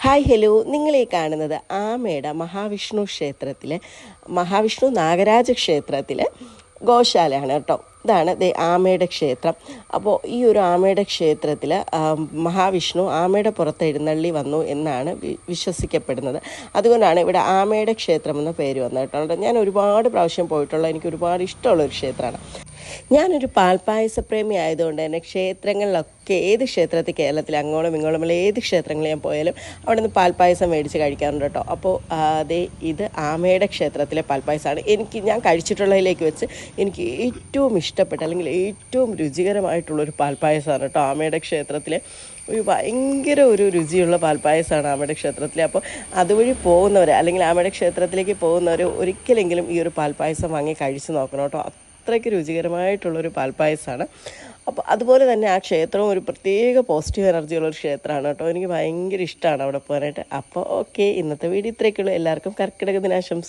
Hi hello, നിങ്ങളീ കാണുന്നത് ആമയുടെ മഹാവിഷ്ണു നാഗരാജ ക്ഷേത്രത്തിലെ ഗോശാലയാണ് കേട്ടോ. ഇതാണ് ആമയുടെ ക്ഷേത്രം. അപ്പോൾ ഈ ഒരു ആമയുടെ ക്ഷേത്രത്തിൽ മഹാവിഷ്ണു ആമയുടെ പുറത്ത് എഴുന്നള്ളി വന്നു എന്നാണ് വിശ്വസിക്കപ്പെടുന്നത്. അതുകൊണ്ടാണ് ഇവിടെ ആമയുടെ ക്ഷേത്രം എന്ന പേര് വന്നത് കേട്ടോ. ഞാൻ ഒരുപാട് പ്രാവശ്യം പോയിട്ടുള്ള, എനിക്ക് ഒരുപാട് ഇഷ്ടമുള്ളൊരു ക്ഷേത്രമാണ്. ഞാനൊരു പാൽപ്പായസ പ്രേമി ആയതുകൊണ്ട് തന്നെ ക്ഷേത്രങ്ങളിലൊക്കെ ഏത് ക്ഷേത്രത്തിൽ കേരളത്തിൽ അങ്ങോളം ഇങ്ങോളം ഏത് ക്ഷേത്രങ്ങളിൽ ഞാൻ പോയാലും അവിടെ നിന്ന് പാൽപ്പായസം മേടിച്ച് കഴിക്കാറുണ്ട് കേട്ടോ. അപ്പോൾ ഇത് ആമയുടെ ക്ഷേത്രത്തിലെ പാൽപ്പായസമാണ്. ഞാൻ കഴിച്ചിട്ടുള്ളതിലേക്ക് വെച്ച് എനിക്ക് ഏറ്റവും ഇഷ്ടപ്പെട്ട അല്ലെങ്കിൽ ഏറ്റവും രുചികരമായിട്ടുള്ളൊരു പാൽപ്പായസമാണ് കേട്ടോ ആമയുടെ ക്ഷേത്രത്തിലെ. ഭയങ്കര രുചിയുള്ള പാൽപ്പായസമാണ് ആമയുടെ ക്ഷേത്രത്തിലെ. അപ്പോൾ അതുവഴി പോകുന്നവർ അല്ലെങ്കിൽ ആമയുടെ ക്ഷേത്രത്തിലേക്ക് പോകുന്നവർ ഒരിക്കലെങ്കിലും ഈ ഒരു പാൽപ്പായസം വാങ്ങി കഴിച്ച് നോക്കണം കേട്ടോ. അത്രയ്ക്ക് രുചികരമായിട്ടുള്ളൊരു പാൽപ്പായസമാണ്. അപ്പോൾ അതുപോലെ തന്നെ ആ ക്ഷേത്രവും ഒരു പ്രത്യേക പോസിറ്റീവ് എനർജിയുള്ളൊരു ക്ഷേത്രമാണ് കേട്ടോ. എനിക്ക് ഭയങ്കര ഇഷ്ടമാണ് അവിടെ പോകാനായിട്ട്. അപ്പോൾ ഓക്കെ, ഇന്നത്തെ വീഡിയോ ഇത്രയൊക്കെയുള്ളൂ. എല്ലാവർക്കും കർക്കിടക ദിനാശംസ.